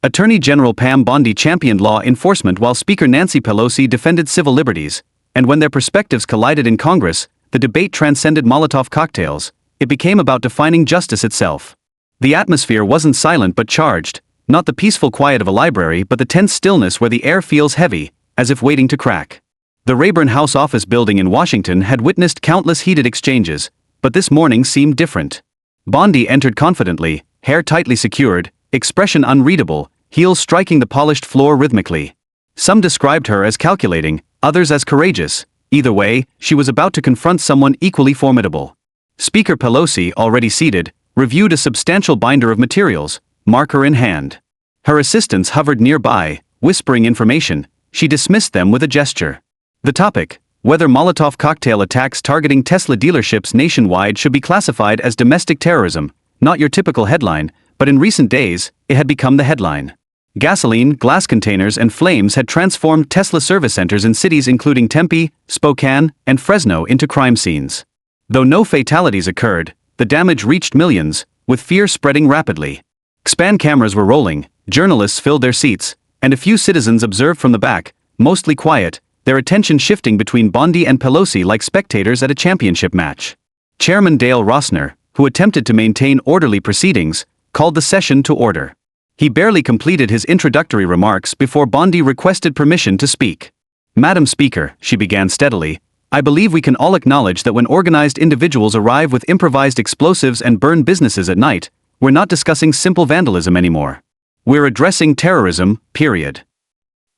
Attorney General Pam Bondi championed law enforcement while Speaker Nancy Pelosi defended civil liberties, and when their perspectives collided in Congress, the debate transcended Molotov cocktails. It became about defining justice itself. The atmosphere wasn't silent but charged, not the peaceful quiet of a library but the tense stillness where the air feels heavy, as if waiting to crack. The Rayburn House office building in Washington had witnessed countless heated exchanges, but this morning seemed different. Bondi entered confidently, hair tightly secured, expression unreadable, heels striking the polished floor rhythmically. Some described her as calculating, others as courageous. Either way, she was about to confront someone equally formidable. Speaker Pelosi, already seated, reviewed a substantial binder of materials, marker in hand. Her assistants hovered nearby, whispering information. She dismissed them with a gesture. The topic, whether Molotov cocktail attacks targeting Tesla dealerships nationwide should be classified as domestic terrorism, not your typical headline, but in recent days, it had become the headline. Gasoline, glass containers and flames had transformed Tesla service centers in cities including Tempe, Spokane, and Fresno into crime scenes. Though no fatalities occurred, the damage reached millions, with fear spreading rapidly. Span cameras were rolling, journalists filled their seats, and a few citizens observed from the back, mostly quiet, their attention shifting between Bondi and Pelosi like spectators at a championship match. Chairman Dale Rossner, who attempted to maintain orderly proceedings, called the session to order. He barely completed his introductory remarks before Bondi requested permission to speak. "Madam Speaker," she began steadily, "I believe we can all acknowledge that when organized individuals arrive with improvised explosives and burn businesses at night, we're not discussing simple vandalism anymore. We're addressing terrorism, period."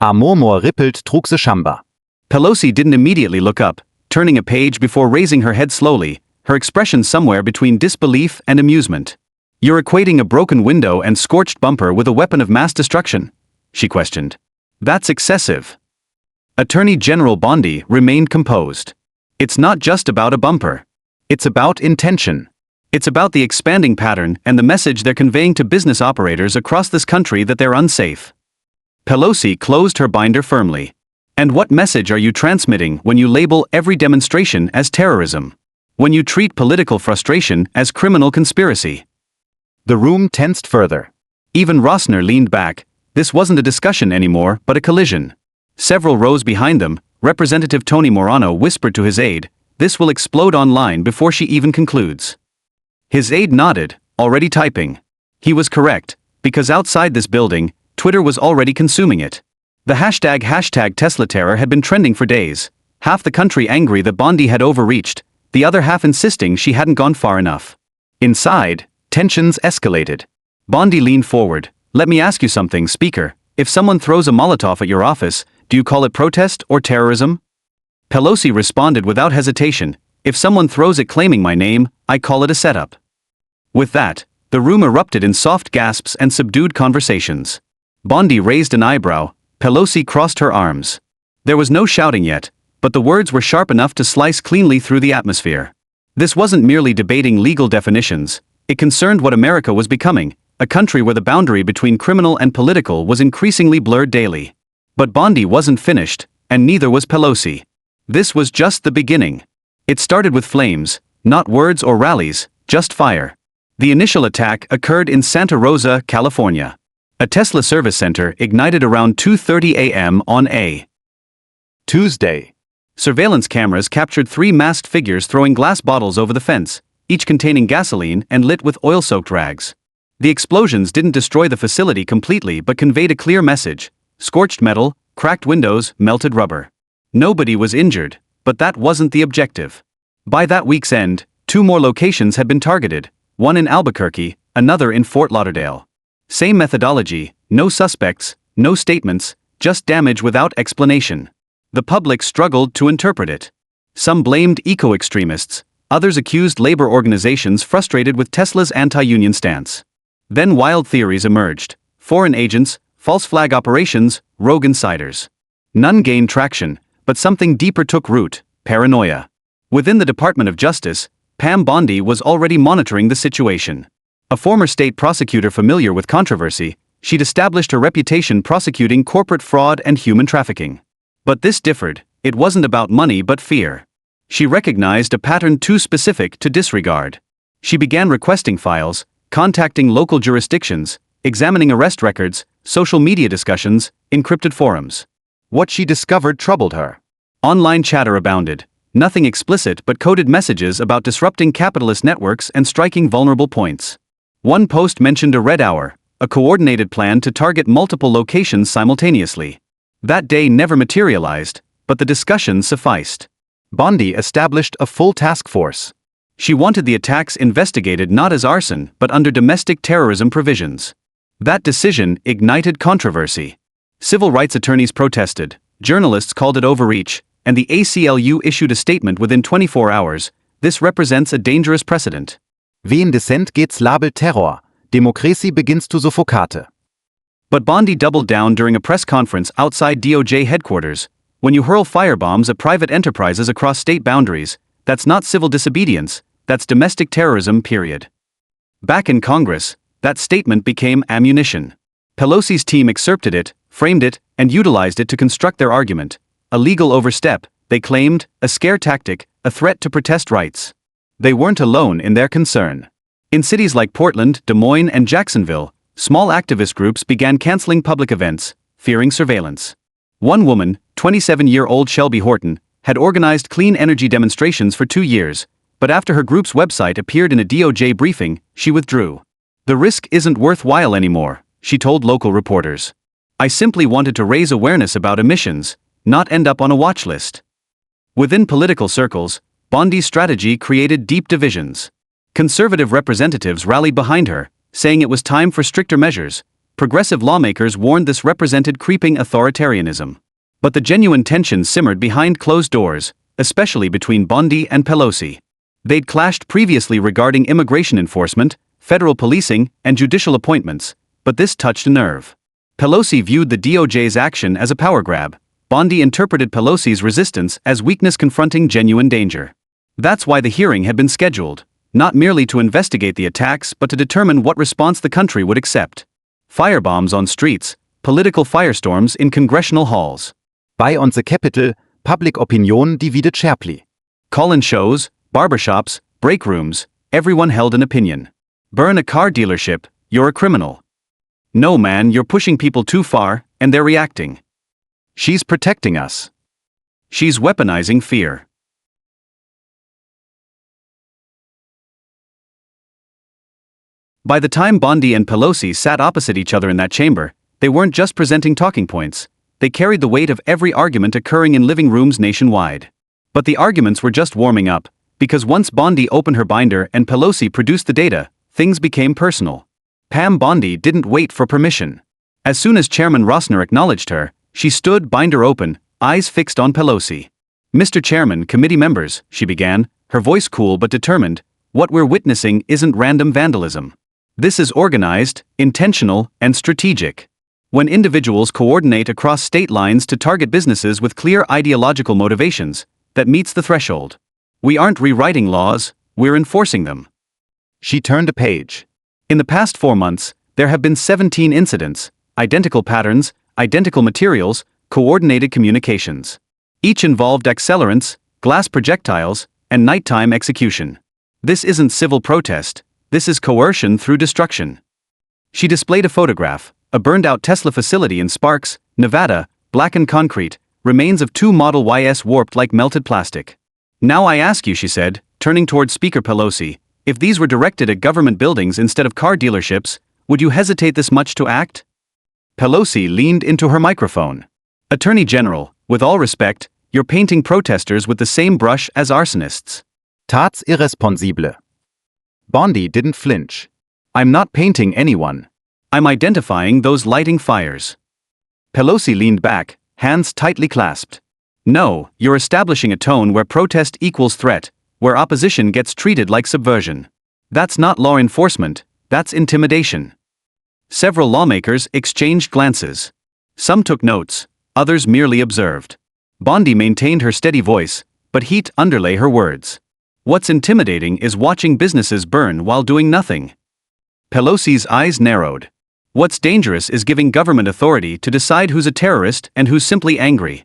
A murmur rippelt trug se Chamber. Pelosi didn't immediately look up, turning a page before raising her head slowly, her expression somewhere between disbelief and amusement. "You're equating a broken window and scorched bumper with a weapon of mass destruction?" she questioned. "That's excessive." Attorney General Bondi remained composed. "It's not just about a bumper. It's about intention. It's about the expanding pattern and the message they're conveying to business operators across this country that they're unsafe." Pelosi closed her binder firmly. "And what message are you transmitting when you label every demonstration as terrorism? When you treat political frustration as criminal conspiracy?" The room tensed further. Even Rossner leaned back. This wasn't a discussion anymore, but a collision. Several rows behind them, Representative Tony Morano whispered to his aide, "This will explode online before she even concludes." His aide nodded, already typing. He was correct, because outside this building, Twitter was already consuming it. The hashtag Tesla terror had been trending for days, half the country angry that Bondi had overreached, the other half insisting she hadn't gone far enough. Inside, tensions escalated. Bondi leaned forward. "Let me ask you something, Speaker. If someone throws a Molotov at your office, do you call it protest or terrorism?" Pelosi responded without hesitation, "If someone throws it claiming my name, I call it a setup." With that, the room erupted in soft gasps and subdued conversations. Bondi raised an eyebrow, Pelosi crossed her arms. There was no shouting yet, but the words were sharp enough to slice cleanly through the atmosphere. This wasn't merely debating legal definitions. It concerned what America was becoming, a country where the boundary between criminal and political was increasingly blurred daily. But Bondi wasn't finished, and neither was Pelosi. This was just the beginning. It started with flames, not words or rallies, just fire. The initial attack occurred in Santa Rosa, California. A Tesla service center ignited around 2:30 a.m. on a Tuesday. Surveillance cameras captured 3 masked figures throwing glass bottles over the fence, each containing gasoline and lit with oil-soaked rags. The explosions didn't destroy the facility completely but conveyed a clear message: scorched metal, cracked windows, melted rubber. Nobody was injured, but that wasn't the objective. By that week's end, 2 more locations had been targeted, one in Albuquerque, another in Fort Lauderdale. Same methodology, no suspects, no statements, just damage without explanation. The public struggled to interpret it. Some blamed eco-extremists, others accused labor organizations frustrated with Tesla's anti-union stance. Then wild theories emerged: foreign agents, false flag operations, rogue insiders. None gained traction, but something deeper took root: paranoia. Within the Department of Justice, Pam Bondi was already monitoring the situation. A former state prosecutor familiar with controversy, she'd established her reputation prosecuting corporate fraud and human trafficking. But this differed. It wasn't about money but fear. She recognized a pattern too specific to disregard. She began requesting files, contacting local jurisdictions, examining arrest records, social media discussions, encrypted forums. What she discovered troubled her. Online chatter abounded, nothing explicit but coded messages about disrupting capitalist networks and striking vulnerable points. One post mentioned a red hour, a coordinated plan to target multiple locations simultaneously. That day never materialized, but the discussion sufficed. Bondi established a full task force. She wanted the attacks investigated not as arson but under domestic terrorism provisions. That decision ignited controversy. Civil rights attorneys protested, journalists called it overreach, and the ACLU issued a statement within 24 hours. This represents a dangerous precedent. Wie in Dissent geht's labelt Terror. Demokratie beginnt zu suffocate. But Bondi doubled down during a press conference outside DOJ headquarters. When you hurl firebombs at private enterprises across state boundaries, that's not civil disobedience, that's domestic terrorism, period. Back in Congress, that statement became ammunition. Pelosi's team excerpted it, framed it, and utilized it to construct their argument. A legal overstep, they claimed, a scare tactic, a threat to protest rights. They weren't alone in their concern. In cities like Portland, Des Moines, and Jacksonville, small activist groups began canceling public events, fearing surveillance. One woman, 27-year-old Shelby Horton, had organized clean energy demonstrations for 2 years, but after her group's website appeared in a DOJ briefing, she withdrew. The risk isn't worthwhile anymore, she told local reporters. I simply wanted to raise awareness about emissions, not end up on a watch list. Within political circles, Bondi's strategy created deep divisions. Conservative representatives rallied behind her, saying it was time for stricter measures. Progressive lawmakers warned this represented creeping authoritarianism. But the genuine tension simmered behind closed doors, especially between Bondi and Pelosi. They'd clashed previously regarding immigration enforcement, federal policing, and judicial appointments, but this touched a nerve. Pelosi viewed the DOJ's action as a power grab. Bondi interpreted Pelosi's resistance as weakness confronting genuine danger. That's why the hearing had been scheduled, not merely to investigate the attacks but to determine what response the country would accept. Firebombs on streets, political firestorms in congressional halls. Bei on the Capitol, public opinion divided sharply. Call-in shows, barbershops, break rooms, everyone held an opinion. Burn a car dealership, you're a criminal. No man, you're pushing people too far, and they're reacting. She's protecting us. She's weaponizing fear. By the time Bondi and Pelosi sat opposite each other in that chamber, they weren't just presenting talking points, they carried the weight of every argument occurring in living rooms nationwide. But the arguments were just warming up, because once Bondi opened her binder and Pelosi produced the data, things became personal. Pam Bondi didn't wait for permission. As soon as Chairman Rossner acknowledged her, she stood, binder open, eyes fixed on Pelosi. Mr. Chairman, committee members, she began, her voice cool but determined, what we're witnessing isn't random vandalism. This is organized, intentional, and strategic. When individuals coordinate across state lines to target businesses with clear ideological motivations, that meets the threshold. We aren't rewriting laws, we're enforcing them. She turned a page. In the past 4 months, there have been 17 incidents, identical patterns, identical materials, coordinated communications. Each involved accelerants, glass projectiles, and nighttime execution. This isn't civil protest, this is coercion through destruction. She displayed a photograph, a burned-out Tesla facility in Sparks, Nevada, blackened concrete, remains of 2 Model Ys warped like melted plastic. Now I ask you, she said, turning toward Speaker Pelosi, if these were directed at government buildings instead of car dealerships, would you hesitate this much to act? Pelosi leaned into her microphone. Attorney General, with all respect, you're painting protesters with the same brush as arsonists. Tats irresponsible. Bondi didn't flinch. I'm not painting anyone. I'm identifying those lighting fires. Pelosi leaned back, hands tightly clasped. No, you're establishing a tone where protest equals threat, where opposition gets treated like subversion. That's not law enforcement, that's intimidation. Several lawmakers exchanged glances. Some took notes, others merely observed. Bondi maintained her steady voice, but heat underlay her words. What's intimidating is watching businesses burn while doing nothing. Pelosi's eyes narrowed. What's dangerous is giving government authority to decide who's a terrorist and who's simply angry.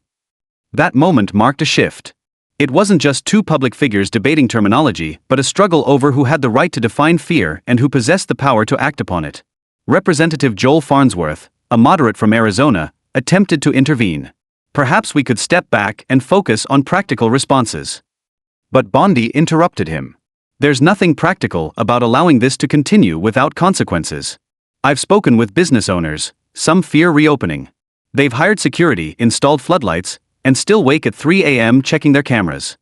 That moment marked a shift. It wasn't just 2 public figures debating terminology, but a struggle over who had the right to define fear and who possessed the power to act upon it. Representative Joel Farnsworth, a moderate from Arizona, attempted to intervene. Perhaps we could step back and focus on practical responses. But Bondi interrupted him. There's nothing practical about allowing this to continue without consequences. I've spoken with business owners, some fear reopening. They've hired security, installed floodlights, and still wake at 3 a.m. checking their cameras.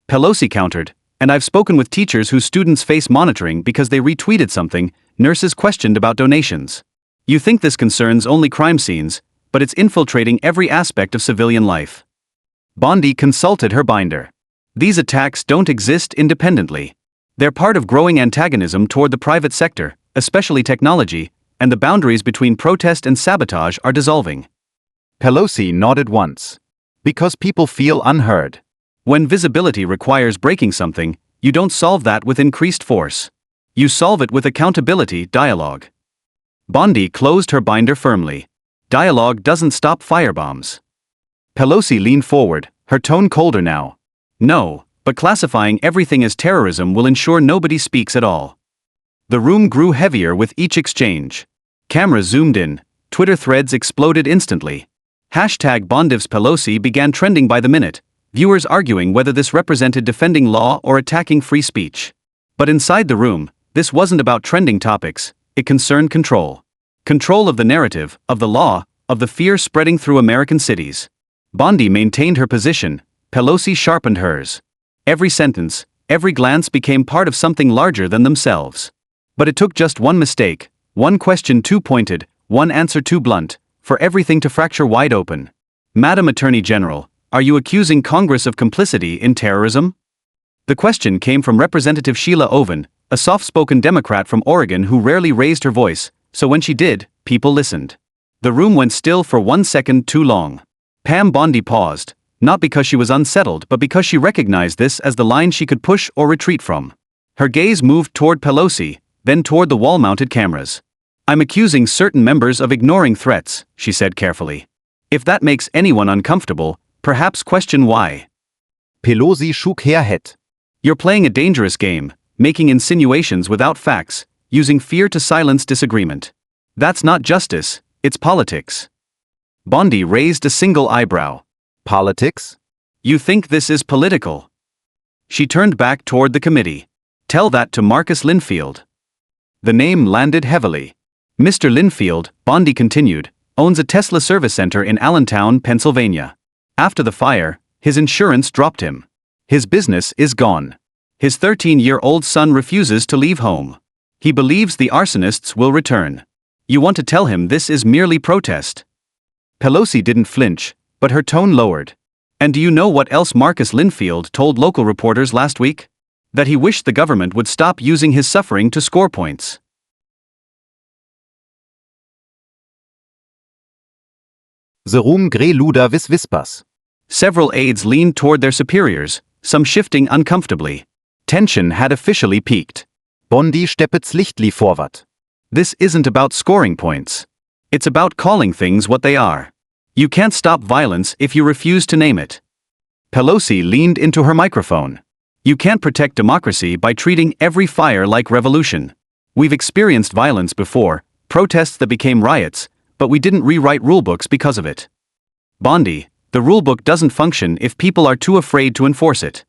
Pelosi countered, and I've spoken with teachers whose students face monitoring because they retweeted something, nurses questioned about donations. You think this concerns only crime scenes, but it's infiltrating every aspect of civilian life. Bondi consulted her binder. These attacks don't exist independently. They're part of growing antagonism toward the private sector, especially technology, and the boundaries between protest and sabotage are dissolving. Pelosi nodded once. Because people feel unheard. When visibility requires breaking something, you don't solve that with increased force. You solve it with accountability, dialogue. Bondi closed her binder firmly. Dialogue doesn't stop firebombs. Pelosi leaned forward, her tone colder now. No, but classifying everything as terrorism will ensure nobody speaks at all. The room grew heavier with each exchange. Cameras zoomed in, Twitter threads exploded instantly. #Bondivs Pelosi began trending by the minute, viewers arguing whether this represented defending law or attacking free speech. But inside the room, this wasn't about trending topics, it concerned control. Control of the narrative, of the law, of the fear spreading through American cities. Bondi maintained her position, Pelosi sharpened hers. Every sentence, every glance became part of something larger than themselves. But it took just one mistake, one question too pointed, one answer too blunt, for everything to fracture wide open. Madam Attorney General, are you accusing Congress of complicity in terrorism? The question came from Representative Sheila Oven, a soft-spoken Democrat from Oregon who rarely raised her voice, so when she did, people listened. The room went still for 1 second too long. Pam Bondi paused, not because she was unsettled but because she recognized this as the line she could push or retreat from. Her gaze moved toward Pelosi, then toward the wall-mounted cameras. I'm accusing certain members of ignoring threats, she said carefully. If that makes anyone uncomfortable, perhaps question why. Pelosi shook her head. You're playing a dangerous game, making insinuations without facts, using fear to silence disagreement. That's not justice, it's politics. Bondi raised a single eyebrow. Politics? You think this is political? She turned back toward the committee. Tell that to Marcus Linfield. The name landed heavily. Mr. Linfield, Bondi continued, owns a Tesla service center in Allentown, Pennsylvania. After the fire, his insurance dropped him. His business is gone. His 13-year-old son refuses to leave home. He believes the arsonists will return. You want to tell him this is merely protest? Pelosi didn't flinch, but her tone lowered. And do you know what else Marcus Linfield told local reporters last week? That he wished the government would stop using his suffering to score points. The room grew louder with whispers. Several aides leaned toward their superiors, some shifting uncomfortably. Tension had officially peaked. Bondi steppet lichtly forward. This isn't about scoring points. It's about calling things what they are. You can't stop violence if you refuse to name it. Pelosi leaned into her microphone. You can't protect democracy by treating every fire like revolution. We've experienced violence before, protests that became riots, but we didn't rewrite rulebooks because of it. Bondi, the rulebook doesn't function if people are too afraid to enforce it.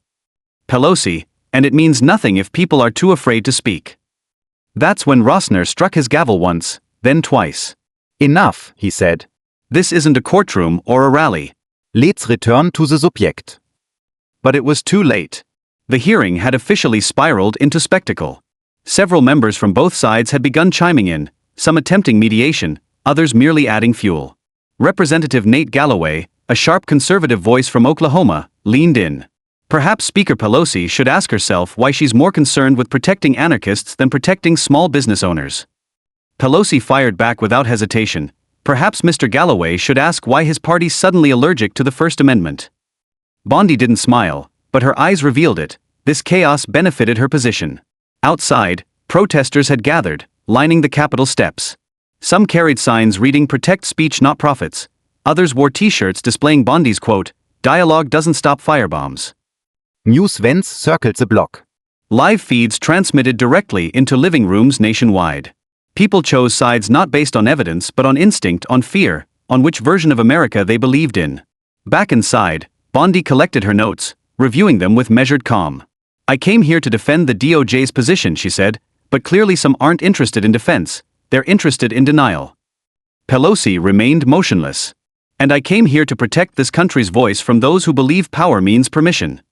Pelosi, and it means nothing if people are too afraid to speak. That's when Rossner struck his gavel once, then twice. Enough, he said. This isn't a courtroom or a rally. Let's return to the subject. But it was too late. The hearing had officially spiraled into spectacle. Several members from both sides had begun chiming in, some attempting mediation, others merely adding fuel. Representative Nate Galloway, a sharp conservative voice from Oklahoma, leaned in. Perhaps Speaker Pelosi should ask herself why she's more concerned with protecting anarchists than protecting small business owners. Pelosi fired back without hesitation. Perhaps Mr. Galloway should ask why his party's suddenly allergic to the First Amendment. Bondi didn't smile, but her eyes revealed it. This chaos benefited her position. Outside, protesters had gathered, lining the Capitol steps. Some carried signs reading "Protect Speech, Not Profits." Others wore T-shirts displaying Bondi's quote, "Dialogue doesn't stop firebombs." News vents circled the block. Live feeds transmitted directly into living rooms nationwide. People chose sides not based on evidence but on instinct, on fear, on which version of America they believed in. Back inside, Bondi collected her notes, reviewing them with measured calm. "I came here to defend the DOJ's position," she said, "but clearly some aren't interested in defense, they're interested in denial." Pelosi remained motionless. "And I came here to protect this country's voice from those who believe power means permission."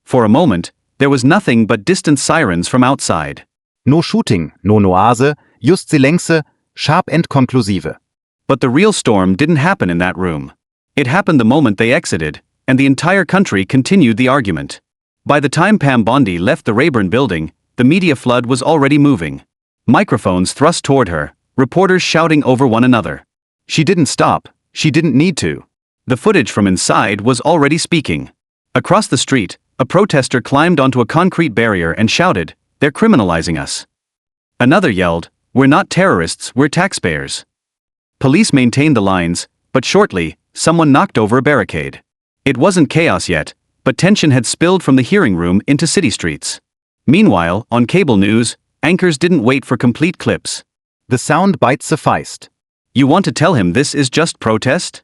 For a moment, there was nothing but distant sirens from outside. No shooting, no noase, just silence, sharp and conclusive. But the real storm didn't happen in that room. It happened the moment they exited, and the entire country continued the argument. By the time Pam Bondi left the Rayburn building, the media flood was already moving. Microphones thrust toward her, reporters shouting over one another. She didn't stop, she didn't need to. The footage from inside was already speaking. Across the street, a protester climbed onto a concrete barrier and shouted, "They're criminalizing us." Another yelled, "We're not terrorists, we're taxpayers." Police maintained the lines, but shortly, someone knocked over a barricade. It wasn't chaos yet, but tension had spilled from the hearing room into city streets. Meanwhile, on cable news, anchors didn't wait for complete clips. The sound bite sufficed. "You want to tell him this is just protest?"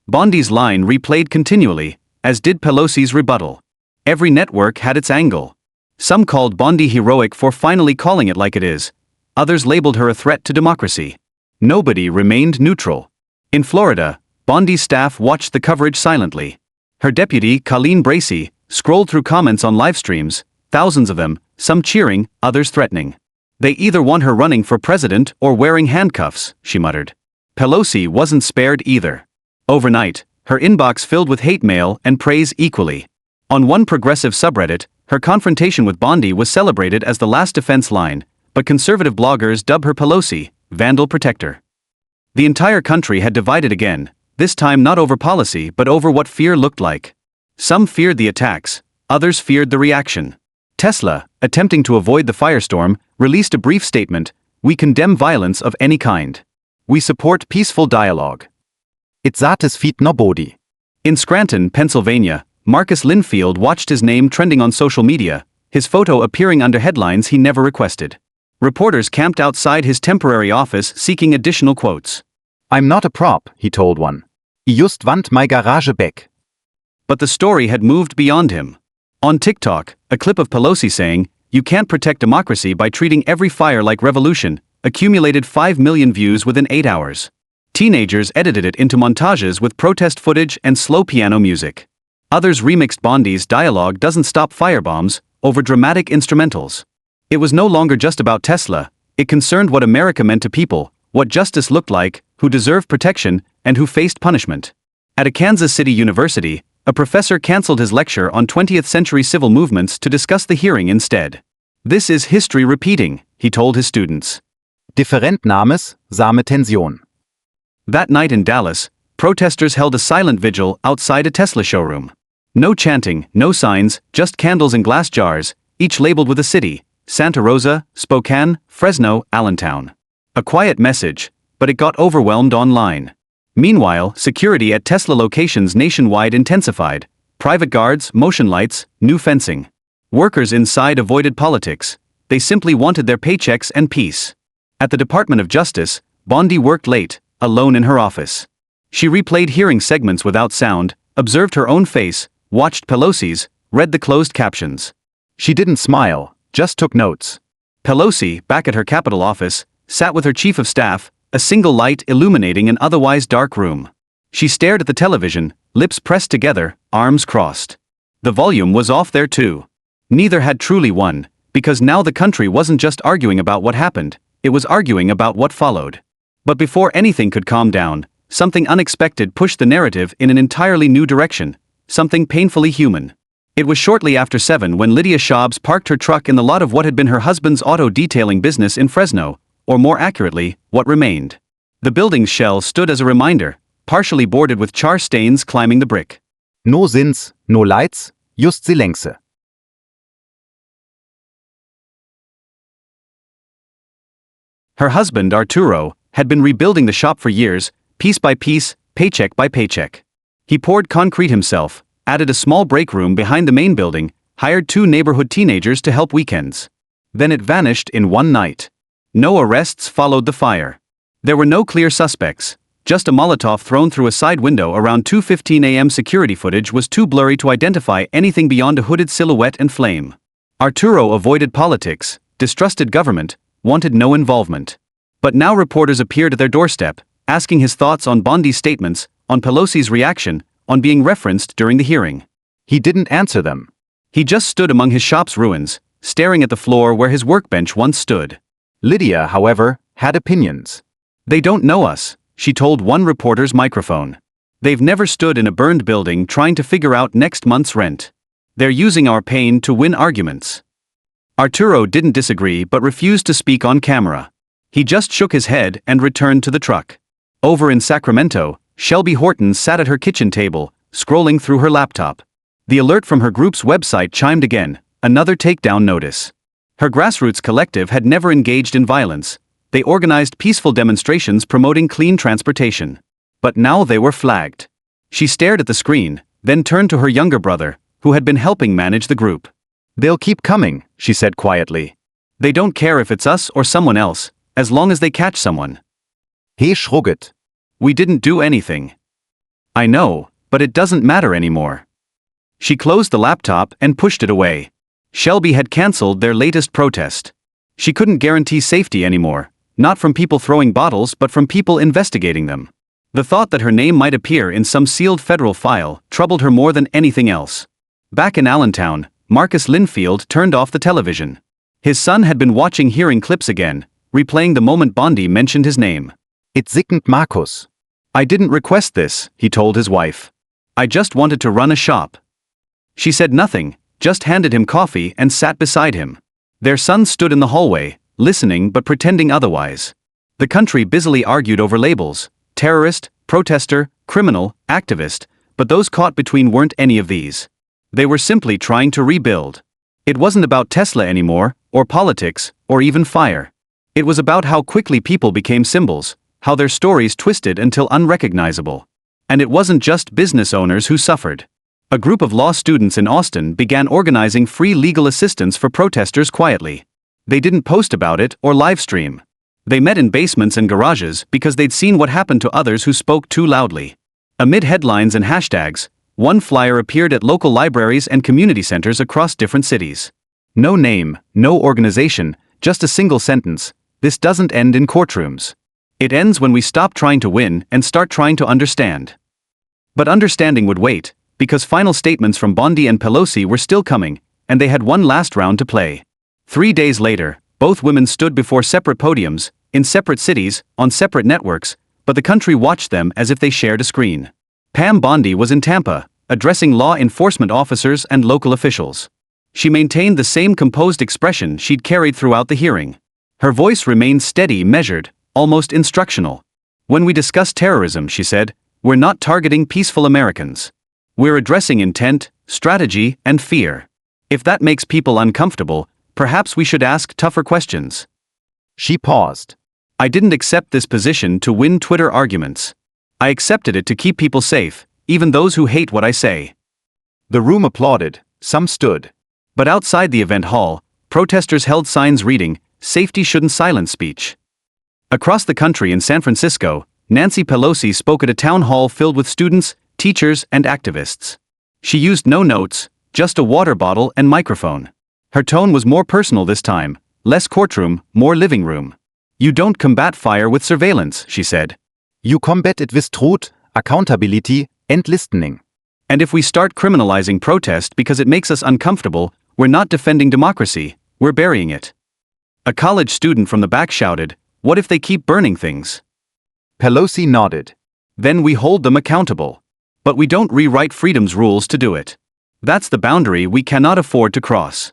Bondi's line replayed continually, as did Pelosi's rebuttal. Every network had its angle. Some called Bondi heroic for finally calling it like it is. Others labeled her a threat to democracy. Nobody remained neutral. In Florida, Bondi's staff watched the coverage silently. Her deputy, Colleen Bracey, scrolled through comments on live streams, thousands of them, some cheering, others threatening. "They either want her running for president or wearing handcuffs," she muttered. Pelosi wasn't spared either. Overnight, her inbox filled with hate mail and praise equally. On one progressive subreddit, her confrontation with Bondi was celebrated as the last defense line, but conservative bloggers dubbed her Pelosi, Vandal Protector. The entire country had divided again, this time not over policy but over what fear looked like. Some feared the attacks, others feared the reaction. Tesla, attempting to avoid the firestorm, released a brief statement, "We condemn violence of any kind. We support peaceful dialogue." It satisfied nobody. In Scranton, Pennsylvania, Marcus Linfield watched his name trending on social media, his photo appearing under headlines he never requested. Reporters camped outside his temporary office seeking additional quotes. "I'm not a prop," he told one. "I just want my garage back." But the story had moved beyond him. On TikTok, a clip of Pelosi saying, "You can't protect democracy by treating every fire like revolution," accumulated 5 million views within 8 hours. Teenagers edited it into montages with protest footage and slow piano music. Others remixed Bondi's "Dialogue Doesn't Stop Firebombs" over dramatic instrumentals. It was no longer just about Tesla, it concerned what America meant to people, what justice looked like, who deserved protection, and who faced punishment. At a Kansas City university, a professor canceled his lecture on 20th century civil movements to discuss the hearing instead. "This is history repeating," he told his students. Different Names, same Tension. That night in Dallas, protesters held a silent vigil outside a Tesla showroom. No chanting, no signs, just candles in glass jars, each labeled with a city: Santa Rosa, Spokane, Fresno, Allentown. A quiet message, but it got overwhelmed online. Meanwhile, security at Tesla locations nationwide intensified: private guards, motion lights, new fencing. Workers inside avoided politics, they simply wanted their paychecks and peace. At the Department of Justice, Bondi worked late, alone in her office. She replayed hearing segments without sound, observed her own face, watched Pelosi's, read the closed captions. She didn't smile, just took notes. Pelosi, back at her Capitol office, sat with her chief of staff, a single light illuminating an otherwise dark room. She stared at the television, lips pressed together, arms crossed. The volume was off there too. Neither had truly won, because now the country wasn't just arguing about what happened, it was arguing about what followed. But before anything could calm down, something unexpected pushed the narrative in an entirely new direction, something painfully human. It was shortly after 7 when Lydia Schaubs parked her truck in the lot of what had been her husband's auto detailing business in Fresno, or more accurately, what remained. The building's shell stood as a reminder, partially boarded with char stains climbing the brick. No sins, no lights, just silence. Her husband, Arturo, had been rebuilding the shop for years, piece by piece, paycheck by paycheck. He poured concrete himself, added a small break room behind the main building, hired 2 neighborhood teenagers to help weekends. Then it vanished in one night. No arrests followed the fire. There were no clear suspects. Just a Molotov thrown through a side window around 2:15 a.m. Security footage was too blurry to identify anything beyond a hooded silhouette and flame. Arturo avoided politics, distrusted government, wanted no involvement. But now reporters appeared at their doorstep, asking his thoughts on Bondi's statements, on Pelosi's reaction, on being referenced during the hearing. He didn't answer them. He just stood among his shop's ruins, staring at the floor where his workbench once stood. Lydia, however, had opinions. They don't know us, she told one reporter's microphone. They've never stood in a burned building trying to figure out next month's rent. They're using our pain to win arguments. Arturo didn't disagree but refused to speak on camera. He just shook his head and returned to the truck. Over in Sacramento, Shelby Horton sat at her kitchen table, scrolling through her laptop. The alert from her group's website chimed again, another takedown notice. Her grassroots collective had never engaged in violence. They organized peaceful demonstrations promoting clean transportation. But now they were flagged. She stared at the screen, then turned to her younger brother, who had been helping manage the group. They'll keep coming, she said quietly. They don't care if it's us or someone else, as long as they catch someone. He shrugged. We didn't do anything. I know, but it doesn't matter anymore. She closed the laptop and pushed it away. Shelby had cancelled their latest protest. She couldn't guarantee safety anymore, not from people throwing bottles but from people investigating them. The thought that her name might appear in some sealed federal file troubled her more than anything else. Back in Allentown, Marcus Linfield turned off the television. His son had been watching hearing clips again, replaying the moment Bondi mentioned his name. It sickened Marcus. I didn't request this, he told his wife. I just wanted to run a shop. She said nothing, just handed him coffee and sat beside him. Their son stood in the hallway, listening but pretending otherwise. The country busily argued over labels: terrorist, protester, criminal, activist, but those caught between weren't any of these. They were simply trying to rebuild. It wasn't about Tesla anymore, or politics, or even fire. It was about how quickly people became symbols, how their stories twisted until unrecognizable. And it wasn't just business owners who suffered. A group of law students in Austin began organizing free legal assistance for protesters quietly. They didn't post about it or live stream. They met in basements and garages because they'd seen what happened to others who spoke too loudly. Amid headlines and hashtags, one flyer appeared at local libraries and community centers across different cities. No name, no organization, just a single sentence: this doesn't end in courtrooms. It ends when we stop trying to win and start trying to understand. But understanding would wait, because final statements from Bondi and Pelosi were still coming, and they had one last round to play. 3 days later, both women stood before separate podiums, in separate cities, on separate networks, but the country watched them as if they shared a screen. Pam Bondi was in Tampa, addressing law enforcement officers and local officials. She maintained the same composed expression she'd carried throughout the hearing. Her voice remained steady, measured, almost instructional. When we discuss terrorism, she said, we're not targeting peaceful Americans. We're addressing intent, strategy, and fear. If that makes people uncomfortable, perhaps we should ask tougher questions. She paused. I didn't accept this position to win Twitter arguments. I accepted it to keep people safe, even those who hate what I say. The room applauded, some stood. But outside the event hall, protesters held signs reading, "Safety shouldn't silence speech." Across the country in San Francisco, Nancy Pelosi spoke at a town hall filled with students, teachers, and activists. She used no notes, just a water bottle and microphone. Her tone was more personal this time, less courtroom, more living room. You don't combat fire with surveillance, she said. You combat it with truth, accountability, and listening. And if we start criminalizing protest because it makes us uncomfortable, we're not defending democracy, we're burying it. A college student from the back shouted, "What if they keep burning things?" Pelosi nodded. Then we hold them accountable. But we don't rewrite freedom's rules to do it. That's the boundary we cannot afford to cross.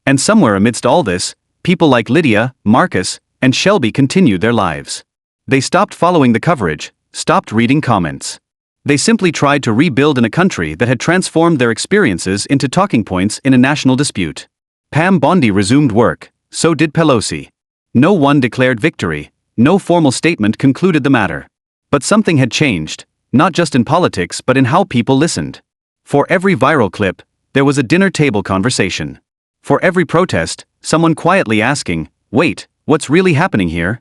And somewhere amidst all this, people like Lydia, Marcus, and Shelby continued their lives. They stopped following the coverage, stopped reading comments. They simply tried to rebuild in a country that had transformed their experiences into talking points in a national dispute. Pam Bondi resumed work, so did Pelosi. No one declared victory, no formal statement concluded the matter. But something had changed, not just in politics but in how people listened. For every viral clip, there was a dinner table conversation. For every protest, someone quietly asking, "Wait, What's really happening here?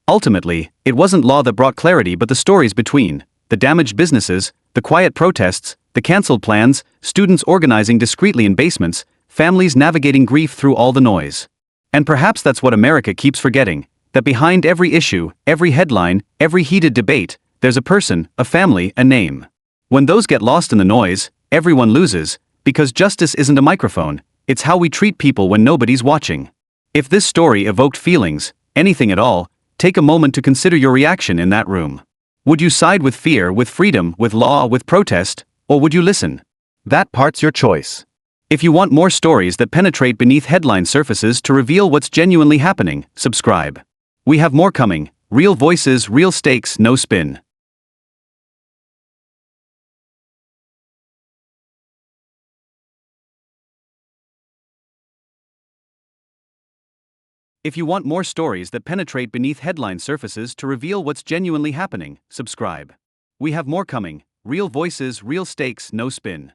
Ultimately, it wasn't law that brought clarity but the stories between the damaged businesses, the quiet protests, the cancelled plans, students organizing discreetly in basements, families navigating grief through all the noise. And perhaps that's what America keeps forgetting, that behind every issue, every headline, every heated debate, there's a person, a family, a name. When those get lost in the noise, everyone loses, because justice isn't a microphone, it's how we treat people when nobody's watching. If this story evoked feelings, anything at all, take a moment to consider your reaction in that room. Would you side with fear, with freedom, with law, with protest, or would you listen? That part's your choice. If you want more stories that penetrate beneath headline surfaces to reveal what's genuinely happening, subscribe. We have more coming. Real voices, real stakes, no spin. If you want more stories that penetrate beneath headline surfaces to reveal what's genuinely happening, subscribe. We have more coming. Real voices, real stakes, no spin.